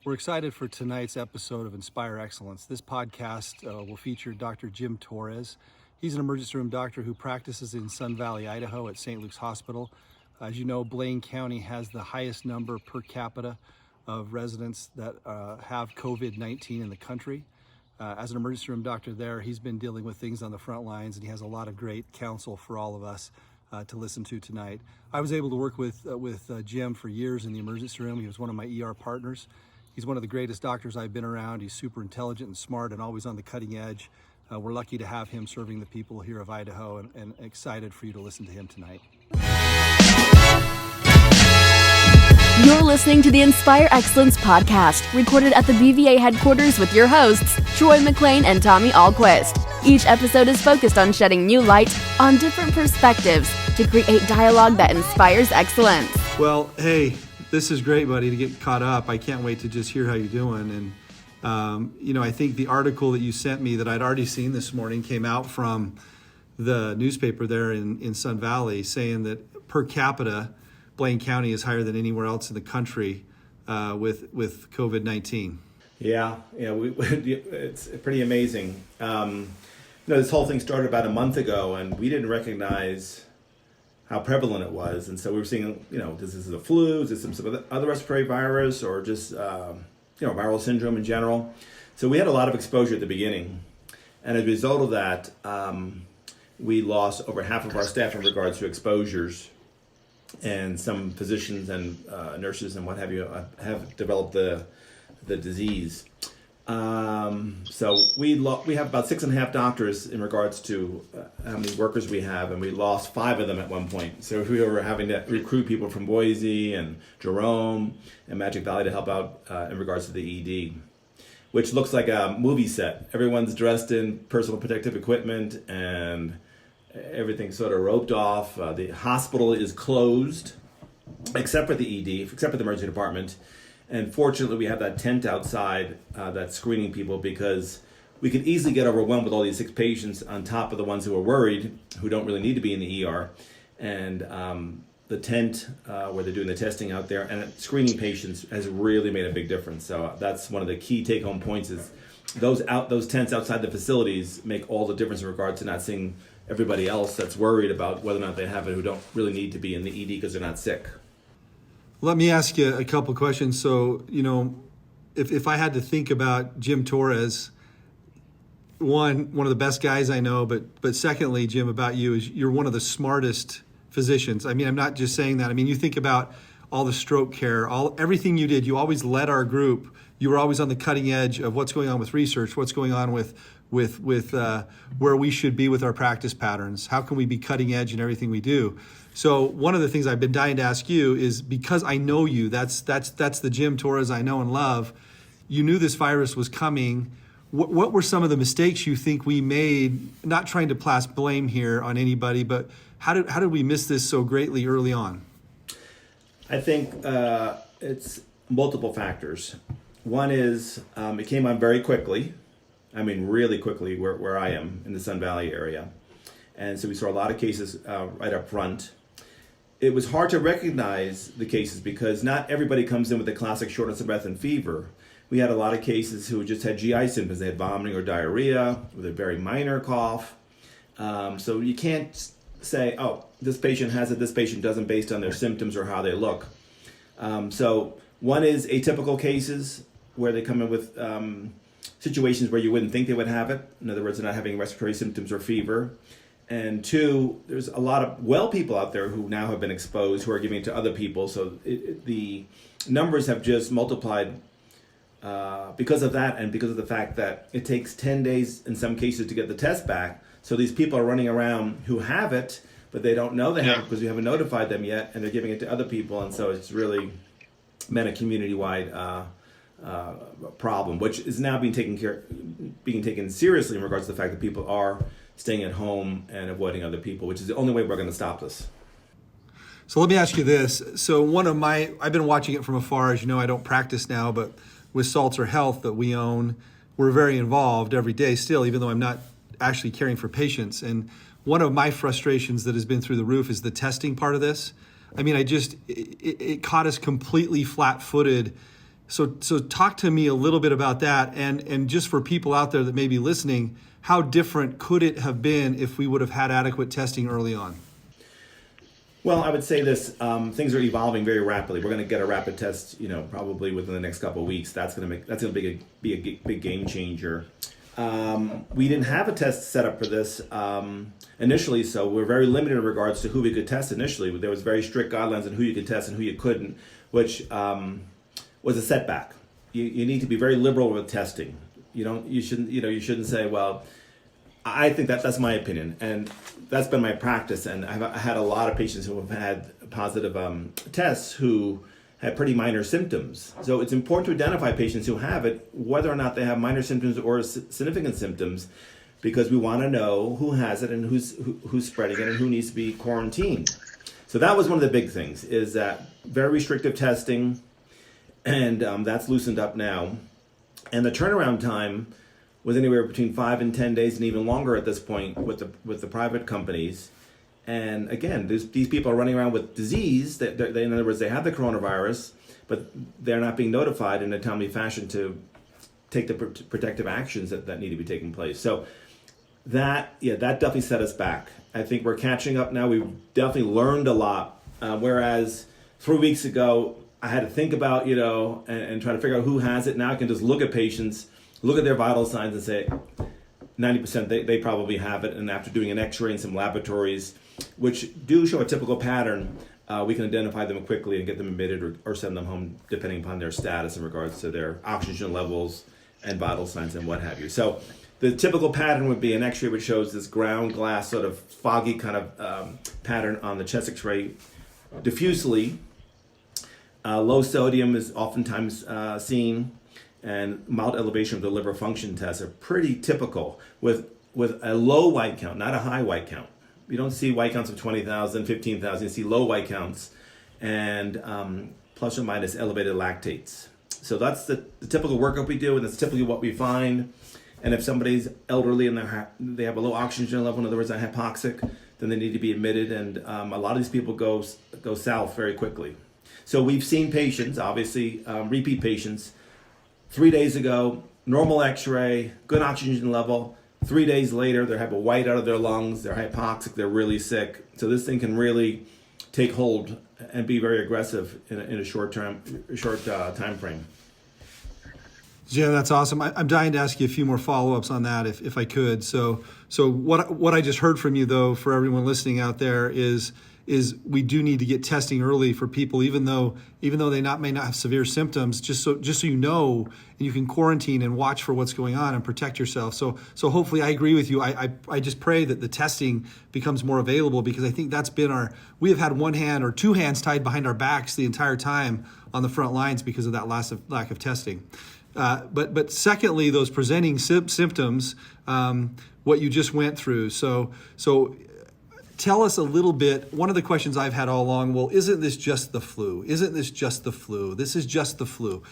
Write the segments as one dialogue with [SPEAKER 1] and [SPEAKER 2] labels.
[SPEAKER 1] We're excited for tonight's episode of Inspire Excellence. This podcast will feature Dr. Jim Torres. He's an emergency room doctor who practices in Sun Valley, Idaho at St. Luke's Hospital. As you know, Blaine County has the highest number per capita of residents that have COVID-19 in the country. As an emergency room doctor there, he's been dealing with things on the front lines, and he has a lot of great counsel for all of us to listen to tonight. I was able to work with Jim for years in the emergency room. He was one of my ER partners. He's one of the greatest doctors I've been around. He's super intelligent and smart and always on the cutting edge. We're lucky to have him serving the people here of Idaho, and excited for you to listen to him tonight.
[SPEAKER 2] You're listening to the Inspire Excellence podcast, recorded at the BVA headquarters with your hosts, Troy McLean and Tommy Alquist. Each episode is focused on shedding new light on different perspectives to create dialogue that inspires excellence.
[SPEAKER 1] Well, hey, this is great, buddy, to get caught up. I can't wait to just hear how you're doing. And, I think the article that you sent me that I'd already seen this morning came out from the newspaper there in Sun Valley, saying that per capita, Blaine County is higher than anywhere else in the country with COVID-19.
[SPEAKER 3] Yeah, it's pretty amazing. This whole thing started about a month ago, and we didn't recognize how prevalent it was. And so we were seeing, this is the flu, is this some other respiratory virus, or just, viral syndrome in general. So we had a lot of exposure at the beginning. And as a result of that, we lost over half of our staff in regards to exposures. And some physicians and nurses and what have you have developed the disease. So we have about 6.5 doctors in regards to how many workers we have, and we lost 5 of them at one point. So we were having to recruit people from Boise and Jerome and Magic Valley to help out in regards to the ED, which looks like a movie set. Everyone's dressed in personal protective equipment and everything's sort of roped off. The hospital is closed, except for the ED, except for the emergency department. And fortunately, we have that tent outside that's screening people, because we could easily get overwhelmed with all these sick patients on top of the ones who are worried, who don't really need to be in the ER. And the tent where they're doing the testing out there and screening patients has really made a big difference. So that's one of the key take-home points is those tents outside the facilities make all the difference in regards to not seeing everybody else that's worried about whether or not they have it, who don't really need to be in the ED because they're not sick.
[SPEAKER 1] Let me ask you a couple questions. So, if I had to think about Jim Torres, one of the best guys I know, but secondly, Jim, about you is you're one of the smartest physicians. I mean, I'm not just saying that. I mean, you think about all the stroke care, everything you did. You always led our group. You were always on the cutting edge of what's going on with research, what's going on with where we should be with our practice patterns. How can we be cutting edge in everything we do? So one of the things I've been dying to ask you is, because I know you, that's the Jim Torres I know and love. You knew this virus was coming. What were some of the mistakes you think we made? Not trying to place blame here on anybody, but how did we miss this so greatly early on?
[SPEAKER 3] I think it's multiple factors. One is it came on very quickly. I mean, really quickly where I am in the Sun Valley area. And so we saw a lot of cases right up front. It was hard to recognize the cases because not everybody comes in with the classic shortness of breath and fever. We had a lot of cases who just had GI symptoms. They had vomiting or diarrhea with a very minor cough. So you can't say, oh, this patient has it, this patient doesn't, based on their symptoms or how they look. So one is atypical cases where they come in with situations where you wouldn't think they would have it. In other words, they're not having respiratory symptoms or fever. And 2, there's a lot of well people out there who now have been exposed, who are giving it to other people. So the numbers have just multiplied because of that, and because of the fact that it takes 10 days in some cases to get the test back. So these people are running around who have it, but they don't know they have it because we haven't notified them yet, and they're giving it to other people. And so it's really been a community-wide problem, which is now being taken seriously in regards to the fact that people are staying at home and avoiding other people, which is the only way we're going to stop this.
[SPEAKER 1] So let me ask you this. So I've been watching it from afar. As you know, I don't practice now, but with Salter Health that we own, we're very involved every day still, even though I'm not actually caring for patients. And one of my frustrations that has been through the roof is the testing part of this. I mean, it caught us completely flat-footed So talk to me a little bit about that, and just for people out there that may be listening, how different could it have been if we would have had adequate testing early on?
[SPEAKER 3] Well, I would say this: things are evolving very rapidly. We're going to get a rapid test, probably within the next couple of weeks. That's going to be a big game changer. We didn't have a test set up for this initially, so we're very limited in regards to who we could test initially. There was very strict guidelines on who you could test and who you couldn't, which was a setback. You need to be very liberal with testing. You shouldn't say, well, I think that's my opinion, and that's been my practice. And I had a lot of patients who have had positive tests who had pretty minor symptoms. So it's important to identify patients who have it, whether or not they have minor symptoms or significant symptoms, because we want to know who has it and who's spreading it and who needs to be quarantined. So that was one of the big things, is that very restrictive testing, and that's loosened up now. And the turnaround time was anywhere between 5 and 10 days, and even longer at this point with the private companies. And again, these people are running around with disease. In other words, they have the coronavirus, but they're not being notified in a timely fashion to take the protective actions that need to be taking place. So that definitely set us back. I think we're catching up now. We've definitely learned a lot. Whereas 3 weeks ago, I had to think about, and try to figure out who has it. Now I can just look at patients, look at their vital signs and say 90% they probably have it. And after doing an x-ray and some laboratories, which do show a typical pattern, we can identify them quickly and get them admitted or send them home depending upon their status in regards to their oxygen levels and vital signs and what have you. So the typical pattern would be an x-ray which shows this ground glass sort of foggy kind of pattern on the chest x-ray diffusely. Low sodium is oftentimes seen, and mild elevation of the liver function tests are pretty typical with a low white count, not a high white count. You don't see white counts of 20,000, 15,000. You see low white counts and plus or minus elevated lactates. So that's the typical workup we do, and that's typically what we find. And if somebody's elderly and they have a low oxygen level, in other words, they're hypoxic, then they need to be admitted. And a lot of these people go south very quickly. So we've seen patients, obviously repeat patients, 3 days ago, normal x-ray, good oxygen level. 3 days later, they have a white out of their lungs, they're hypoxic, they're really sick. So this thing can really take hold and be very aggressive in a short time frame.
[SPEAKER 1] Jim, that's awesome. I'm dying to ask you a few more follow-ups on that if I could. So what I just heard from you, though, for everyone listening out there is we do need to get testing early for people, even though they may not have severe symptoms, just so you know, and you can quarantine and watch for what's going on and protect yourself. So hopefully I agree with you. I just pray that the testing becomes more available, because I think that's been we have had one hand or two hands tied behind our backs the entire time on the front lines because of that lack of testing. But secondly, those presenting symptoms, what you just went through. So tell us a little bit. One of the questions I've had all along, well, isn't this just the flu? Isn't this just the flu? This is just the flu.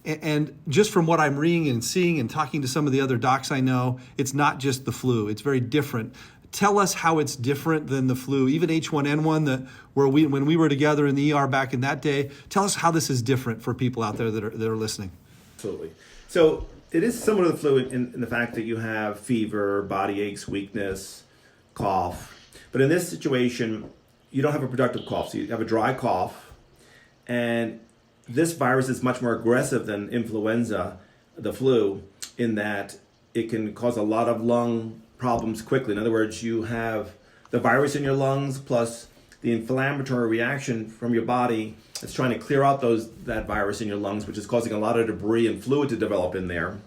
[SPEAKER 1] And just from what I'm reading and seeing and talking to some of the other docs I know, it's not just the flu. It's very different. Tell us how it's different than the flu, even H1N1, when we were together in the ER back in that day. Tell us how this is different for people out there that are listening.
[SPEAKER 3] Absolutely. So it is similar to the flu in the fact that you have fever, body aches, weakness, cough. But in this situation, you don't have a productive cough. So you have a dry cough. And this virus is much more aggressive than influenza, the flu, in that it can cause a lot of lung problems quickly. In other words, you have the virus in your lungs plus the inflammatory reaction from your body that's trying to clear out that virus in your lungs, which is causing a lot of debris and fluid to develop in there.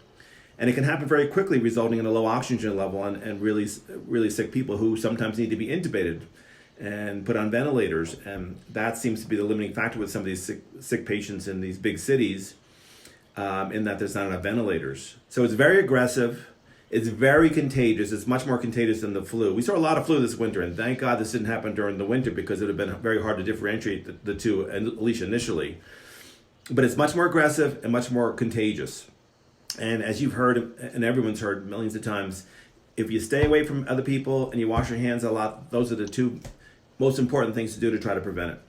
[SPEAKER 3] And it can happen very quickly, resulting in a low oxygen level and really, really sick people who sometimes need to be intubated and put on ventilators. And that seems to be the limiting factor with some of these sick patients in these big cities, in that there's not enough ventilators. So it's very aggressive. It's very contagious. It's much more contagious than the flu. We saw a lot of flu this winter, and thank God this didn't happen during the winter, because it would have been very hard to differentiate the two, at least initially. But it's much more aggressive and much more contagious. And as you've heard, and everyone's heard millions of times, if you stay away from other people and you wash your hands a lot, those are the two most important things to do to try to prevent it.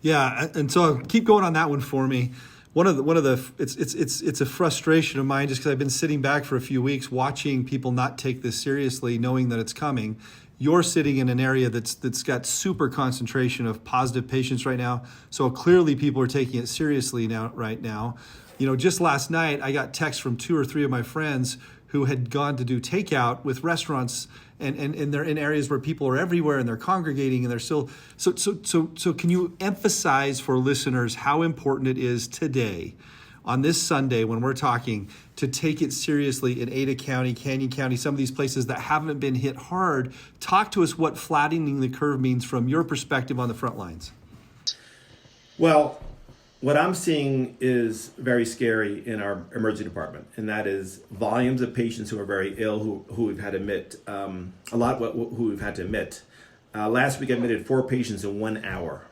[SPEAKER 1] Yeah, and so keep going on that one for me. it's a frustration of mine just because I've been sitting back for a few weeks watching people not take this seriously, knowing that it's coming. You're sitting in an area that's got super concentration of positive patients right now, so clearly people are taking it seriously right now. Just last night I got texts from 2 or 3 of my friends who had gone to do takeout with restaurants, and they're in areas where people are everywhere and they're congregating and they're still. So can you emphasize for listeners how important it is today, on this Sunday when we're talking, to take it seriously in Ada County, Canyon County, some of these places that haven't been hit hard? Talk to us what flattening the curve means from your perspective on the front lines.
[SPEAKER 3] Well, what I'm seeing is very scary in our emergency department, and that is volumes of patients who are very ill, who we've had to admit, who we've had to admit. Last week I admitted 4 patients in 1 hour.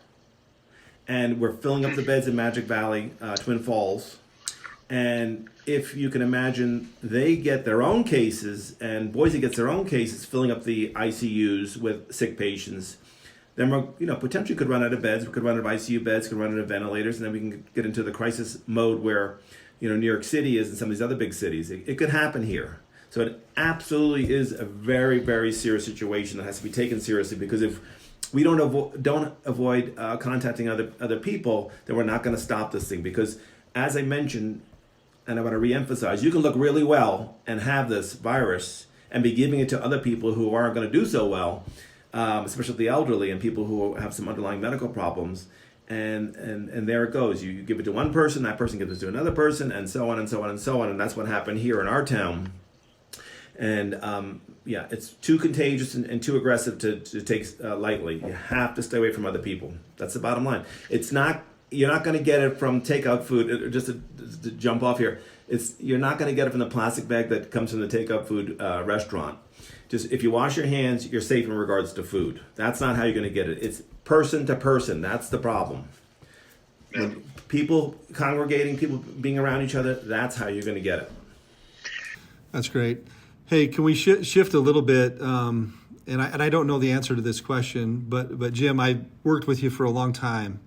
[SPEAKER 3] And we're filling up the beds in Magic Valley, Twin Falls. And if you can imagine, they get their own cases, and Boise gets their own cases, filling up the ICUs with sick patients. Then we're, potentially could run out of beds. We could run out of ICU beds, could run out of ventilators, and then we can get into the crisis mode where, New York City is and some of these other big cities. It could happen here. So it absolutely is a very, very serious situation that has to be taken seriously, because if we don't avoid contacting other people, then we're not going to stop this thing. Because as I mentioned, and I want to reemphasize, you can look really well and have this virus and be giving it to other people who aren't going to do so well, especially the elderly and people who have some underlying medical problems. And there it goes. You give it to one person, that person gives it to another person, and so on and so on and so on. And that's what happened here in our town. And it's too contagious and too aggressive to take lightly. You have to stay away from other people. That's the bottom line. You're not going to get it from takeout food. Just to jump off here, you're not going to get it from the plastic bag that comes from the takeout food restaurant. Just if you wash your hands, you're safe in regards to food. That's not how you're going to get it. It's person to person. That's the problem. When people congregating, people being around each other, that's how you're going to get it.
[SPEAKER 1] That's great. Hey, can we shift a little bit? And I don't know the answer to this question, but Jim, I worked with you for a long time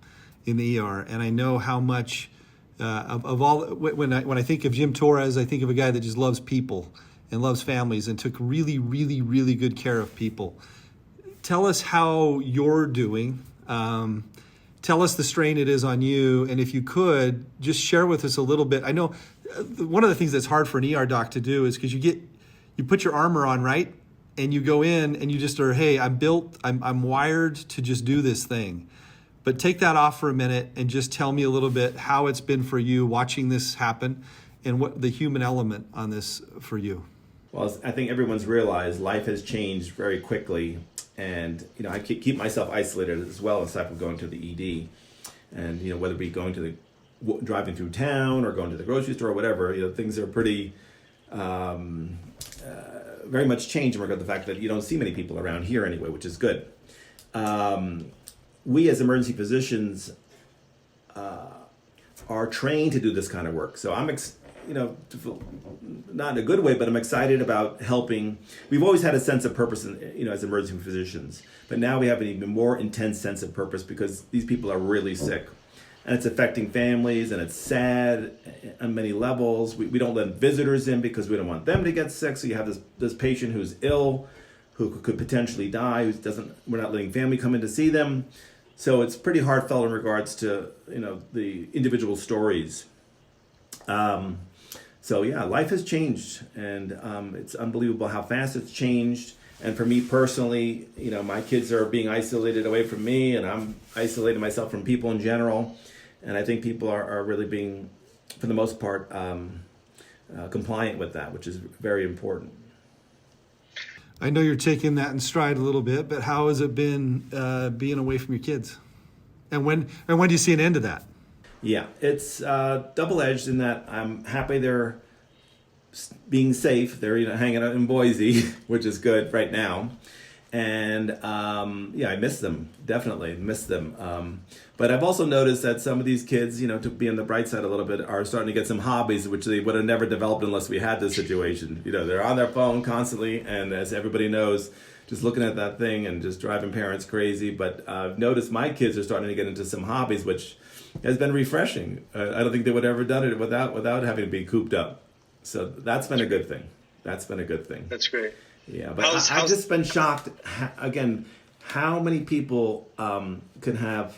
[SPEAKER 1] in the ER, and I know how much of all. When I think of Jim Torres, I think of a guy that just loves people and loves families and took really, really, really good care of people. Tell us how you're doing. Tell us the strain it is on you, and if you could, just share with us a little bit. I know one of the things that's hard for an ER doc to do is because you put your armor on, right? And you go in and you just are, hey, I'm wired to just do this thing. But take that off for a minute and just tell me a little bit how it's been for you watching this happen and what the human element on this for you.
[SPEAKER 3] Well, I think everyone's realized life has changed very quickly. And, I keep myself isolated as well, aside from going to the ED. And, whether it be driving through town or going to the grocery store or whatever, things are pretty very much changed in regard to the fact that you don't see many people around here anyway, which is good. We as emergency physicians are trained to do this kind of work. So I'm, not in a good way, but I'm excited about helping. We've always had a sense of purpose, as emergency physicians, but now we have an even more intense sense of purpose because these people are really sick. And it's affecting families, and it's sad on many levels. We don't let visitors in because we don't want them to get sick. So you have this patient who's ill, who could potentially die, we're not letting family come in to see them. So it's pretty heartfelt in regards to, the individual stories. Life has changed, and it's unbelievable how fast it's changed. And for me personally, my kids are being isolated away from me, and I'm isolating myself from people in general. And I think people are really being, for the most part, compliant with that, which is very important.
[SPEAKER 1] I know you're taking that in stride a little bit, but how has it been being away from your kids? And when do you see an end to that?
[SPEAKER 3] Yeah, it's double-edged in that I'm happy they're being safe. They're hanging out in Boise, which is good right now. And I miss them, definitely miss them. But I've also noticed that some of these kids, to be on the bright side a little bit, are starting to get some hobbies which they would have never developed unless we had this situation. They're on their phone constantly, and as everybody knows, just looking at that thing and just driving parents crazy. But I've noticed my kids are starting to get into some hobbies, which has been refreshing. I don't think they would have ever done it without having to be cooped up. So that's been a good thing. That's great. Yeah, but I've just been shocked, again, how many people could have,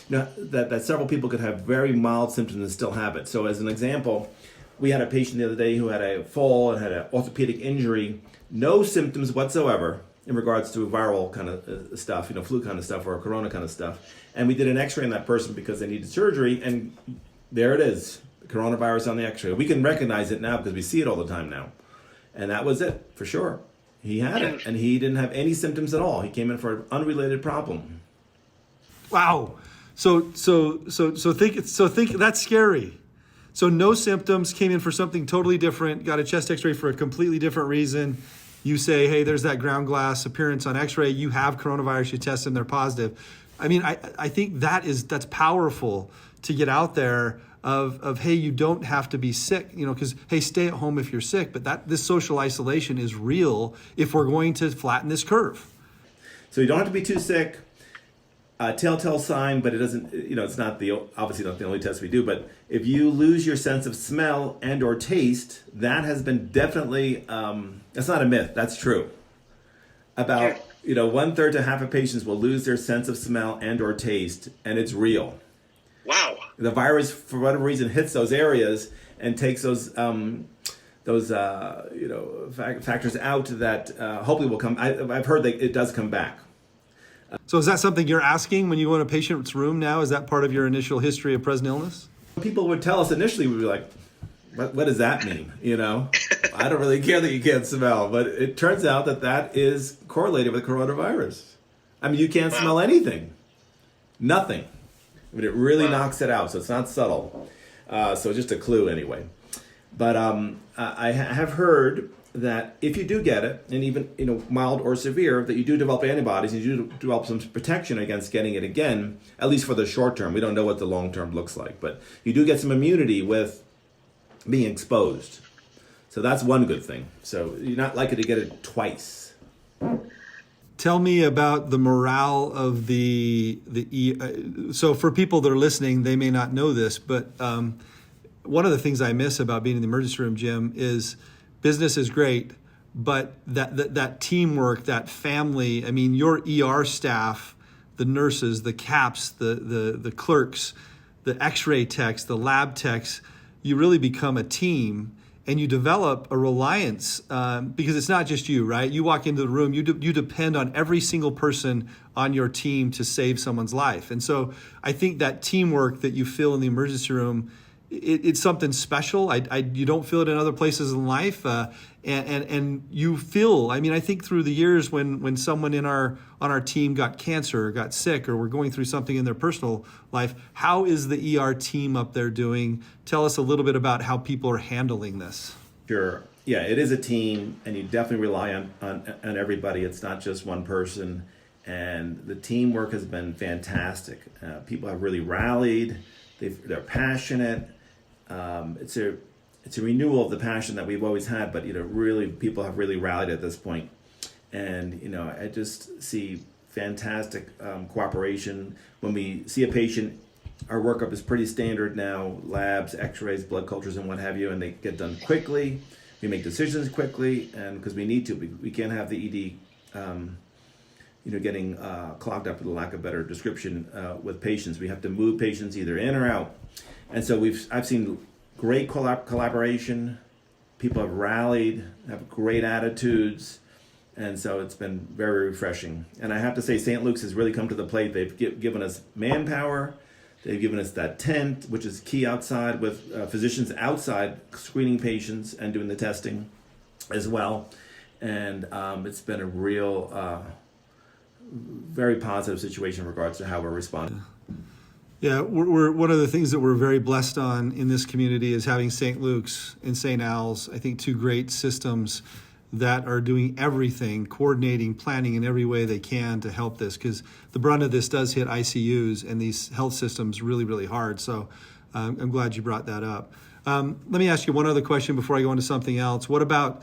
[SPEAKER 3] that several people could have very mild symptoms and still have it. So as an example, we had a patient the other day who had a fall and had an orthopedic injury, no symptoms whatsoever in regards to viral kind of stuff, flu kind of stuff or corona kind of stuff. And we did an x-ray on that person because they needed surgery, and there it is, coronavirus on the x-ray. We can recognize it now because we see it all the time now. And that was it, for sure. He had it, and he didn't have any symptoms at all. He came in for an unrelated problem.
[SPEAKER 1] Wow. So think that's scary. So no symptoms, came in for something totally different, got a chest x-ray for a completely different reason. You say, hey, there's that ground glass appearance on x-ray. You have coronavirus, you test and they're positive. I mean, I think that's powerful to get out there of hey, you don't have to be sick, because hey, stay at home if you're sick, but this social isolation is real if we're going to flatten this curve.
[SPEAKER 3] So you don't have to be too sick. Telltale sign, but it doesn't, it's not obviously not the only test we do, but if you lose your sense of smell and or taste, that has been definitely, that's not a myth, that's true. About, 1/3 to half of patients will lose their sense of smell and or taste, and it's real.
[SPEAKER 4] Wow.
[SPEAKER 3] The virus, for whatever reason, hits those areas and takes those factors out that hopefully will come. I've heard that it does come back.
[SPEAKER 1] So is that something you're asking when you go in a patient's room now? Is that part of your initial history of present illness?
[SPEAKER 3] People would tell us initially, we'd be like, what does that mean? I don't really care that you can't smell, but it turns out that is correlated with coronavirus. I mean, you can't smell anything. Nothing. I mean, it really knocks it out, so it's not subtle. So just a clue anyway. But I have heard that if you do get it, and even mild or severe, that you do develop antibodies and you do develop some protection against getting it again, at least for the short term. We don't know what the long term looks like, but you do get some immunity with being exposed. So that's one good thing. So you're not likely to get it twice.
[SPEAKER 1] Tell me about the morale of so for people that are listening, they may not know this, but one of the things I miss about being in the emergency room, Jim, is business is great, but that teamwork, that family, I mean, your ER staff, the nurses, the caps, the clerks, the x-ray techs, the lab techs, you really become a team. And you develop a reliance because it's not just you, right? You walk into the room, you depend on every single person on your team to save someone's life. And so I think that teamwork that you feel in the emergency room, it's something special. You don't feel it in other places in life. And you feel, I mean, I think through the years when someone on our team got cancer or got sick or were going through something in their personal life, how is the ER team up there doing? Tell us a little bit about how people are handling this.
[SPEAKER 3] Sure. Yeah, it is a team, and you definitely rely on everybody. It's not just one person. And the teamwork has been fantastic. People have really rallied. They're passionate. It's a renewal of the passion that we've always had, but really people have really rallied at this point. And I just see fantastic cooperation. When we see a patient, our workup is pretty standard now: labs, x-rays, blood cultures, and what have you, and they get done quickly. We make decisions quickly, and because we need to, we can't have the ED getting clogged up, with a lack of better description, with patients. We have to move patients either in or out. And so I've seen great collaboration. People have rallied, have great attitudes. And so it's been very refreshing. And I have to say, St. Luke's has really come to the plate. They've given us manpower. They've given us that tent, which is key outside, with physicians outside screening patients and doing the testing as well. And it's been a real, very positive situation in regards to how we're responding.
[SPEAKER 1] Yeah, we're one of the things that we're very blessed on in this community is having St. Luke's and St. Al's, I think two great systems that are doing everything, coordinating, planning in every way they can to help this, because the brunt of this does hit ICUs and these health systems really, really hard. So I'm glad you brought that up. Let me ask you one other question before I go into something else. What about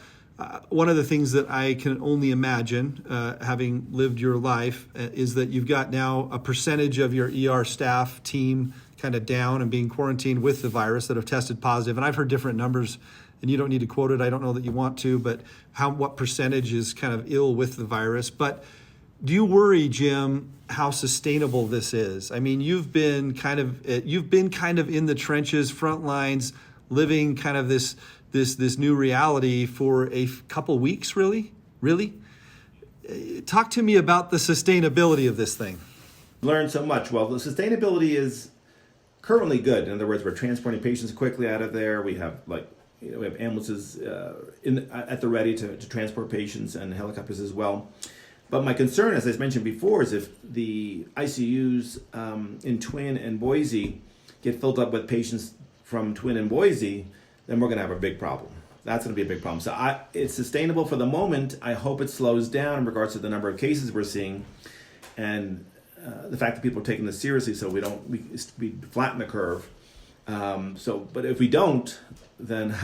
[SPEAKER 1] one of the things that I can only imagine, having lived your life, is that you've got now a percentage of your ER staff team kind of down and being quarantined with the virus that have tested positive. And I've heard different numbers, and you don't need to quote it. I don't know that you want to, but what percentage is kind of ill with the virus. But do you worry, Jim, how sustainable this is? I mean, you've been kind of in the trenches, front lines, living kind of this new reality for a couple weeks, really? Talk to me about the sustainability of this thing.
[SPEAKER 3] Learned so much. Well, the sustainability is currently good. In other words, we're transporting patients quickly out of there. We have we have ambulances at the ready to transport patients, and helicopters as well. But my concern, as I mentioned before, is if the ICUs in Twin and Boise get filled up with patients from Twin and Boise, then we're going to have a big problem. That's going to be a big problem. So it's sustainable for the moment. I hope it slows down in regards to the number of cases we're seeing, and the fact that people are taking this seriously, so we flatten the curve. But if we don't, then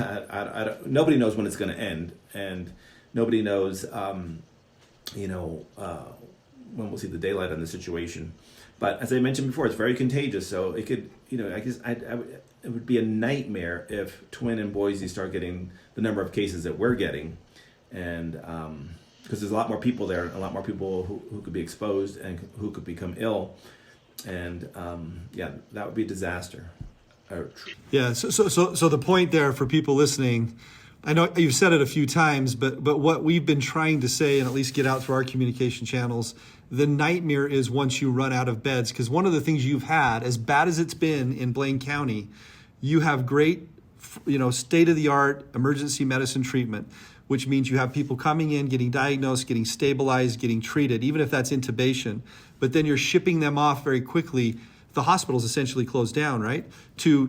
[SPEAKER 3] nobody knows when it's going to end, and nobody knows, when we'll see the daylight on the situation. But as I mentioned before, it's very contagious, so it could, I guess it would be a nightmare if Twin and Boise start getting the number of cases that we're getting, and because there's a lot more people there, a lot more people who could be exposed and who could become ill, and that would be a disaster.
[SPEAKER 1] Yeah. So the point there for people listening, I know you've said it a few times, but what we've been trying to say, and at least get out through our communication channels, the nightmare is once you run out of beds, because one of the things you've had, as bad as it's been in Blaine County, you have great, state-of-the-art emergency medicine treatment, which means you have people coming in, getting diagnosed, getting stabilized, getting treated, even if that's intubation. But then you're shipping them off very quickly. The hospital's essentially closed down, right? To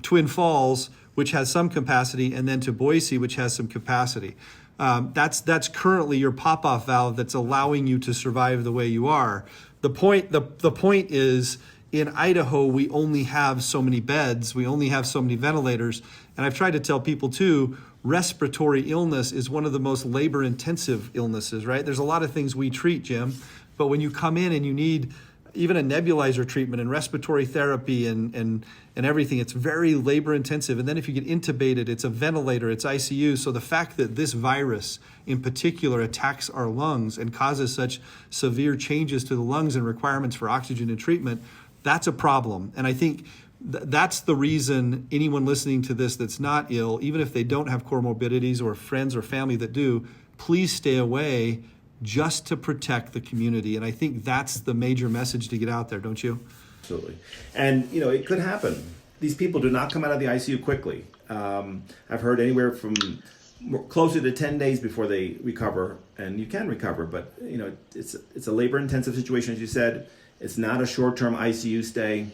[SPEAKER 1] Twin Falls, which has some capacity, and then to Boise, which has some capacity. That's currently your pop-off valve that's allowing you to survive the way you are. The point is, in Idaho, we only have so many beds, we only have so many ventilators, and I've tried to tell people too, respiratory illness is one of the most labor-intensive illnesses, right? There's a lot of things we treat, Jim, but when you come in and you need even a nebulizer treatment and respiratory therapy and everything, it's very labor intensive. And then if you get intubated, it's a ventilator, it's ICU. So the fact that this virus in particular attacks our lungs and causes such severe changes to the lungs and requirements for oxygen and treatment, that's a problem. And I think that's the reason anyone listening to this that's not ill, even if they don't have comorbidities or friends or family that do, please stay away, just to protect the community. And I think that's the major message to get out there, don't you?
[SPEAKER 3] Absolutely. And, it could happen. These people do not come out of the ICU quickly. I've heard anywhere from closer to 10 days before they recover, and you can recover, but, it's a labor-intensive situation, as you said. It's not a short-term ICU stay,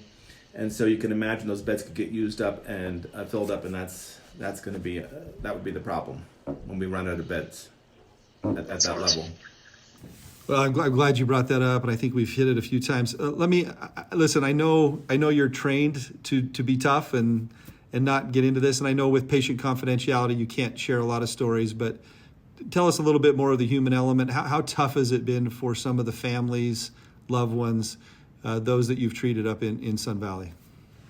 [SPEAKER 3] and so you can imagine those beds could get used up and filled up, and that would be the problem when we run out of beds at that level.
[SPEAKER 1] Well, I'm glad you brought that up, and I think we've hit it a few times. Let me listen. I know you're trained to be tough and not get into this, and I know with patient confidentiality you can't share a lot of stories. But tell us a little bit more of the human element. How tough has it been for some of the families, loved ones, those that you've treated up in Sun Valley?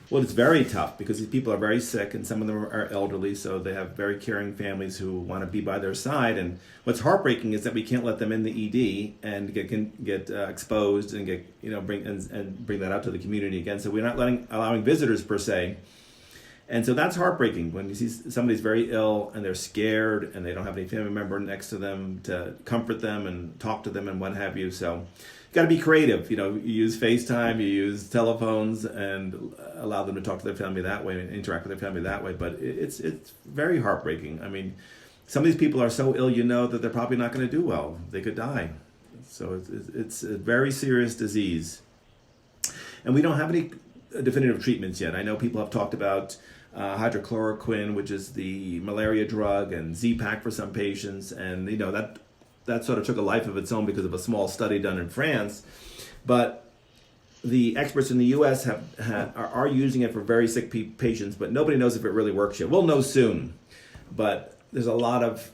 [SPEAKER 3] Well, it's very tough because these people are very sick, and some of them are elderly, so they have very caring families who want to be by their side. And what's heartbreaking is that we can't let them in the ED and get exposed and bring that out to the community again. So we're not allowing visitors per se. And so that's heartbreaking when you see somebody's very ill and they're scared and they don't have any family member next to them to comfort them and talk to them and what have you. So you got to be creative. You use FaceTime, you use telephones, and allow them to talk to their family that way and interact with their family that way. But it's very heartbreaking. I mean, some of these people are so ill, that they're probably not going to do well. They could die. So it's a very serious disease. And we don't have any definitive treatments yet. I know people have talked about hydrochloroquine, which is the malaria drug, and Z-Pak for some patients. And, that sort of took a life of its own because of a small study done in France. But the experts in the U.S. are using it for very sick patients, but nobody knows if it really works yet. We'll know soon. But there's a lot of,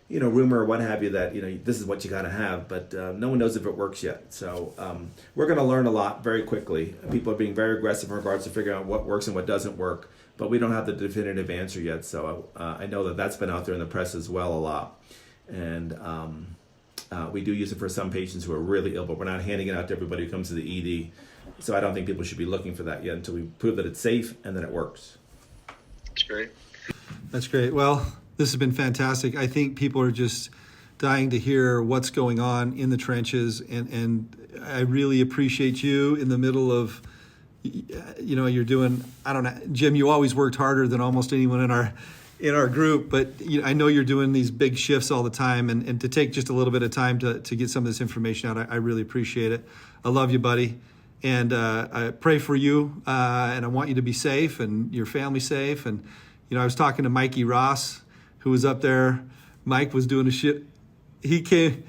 [SPEAKER 3] rumor or what have you that, this is what you got to have, but no one knows if it works yet. So we're going to learn a lot very quickly. People are being very aggressive in regards to figuring out what works and what doesn't work, but we don't have the definitive answer yet. So I know that that's been out there in the press as well a lot. And we do use it for some patients who are really ill, but we're not handing it out to everybody who comes to the ED. So I don't think people should be looking for that yet until we prove that it's safe and that it works.
[SPEAKER 4] That's great.
[SPEAKER 1] That's great. Well, this has been fantastic. I think people are just dying to hear what's going on in the trenches, and I really appreciate you in the middle of, you're doing, I don't know, Jim, you always worked harder than almost anyone in our group, but I know you're doing these big shifts all the time, and to take just a little bit of time to get some of this information out, I really appreciate it. I love you, buddy. And I pray for you, and I want you to be safe and your family safe. And, I was talking to Mikey Ross, who was up there. Mike was doing a shit. He came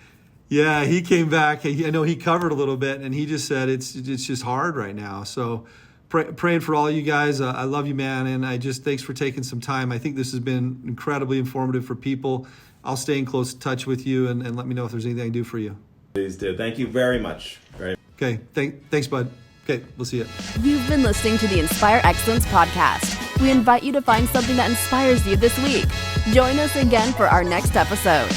[SPEAKER 1] back. I know he covered a little bit, and he just said it's just hard right now. So praying for all you guys. I love you, man, and thanks for taking some time. I think this has been incredibly informative for people. I'll stay in close touch with you, and let me know if there's anything I can do for you.
[SPEAKER 3] Please do. Thank you very much.
[SPEAKER 1] Okay, thanks, bud. Okay, we'll see you.
[SPEAKER 2] You've been listening to the Inspire Excellence podcast. We invite you to find something that inspires you this week. Join us again for our next episode.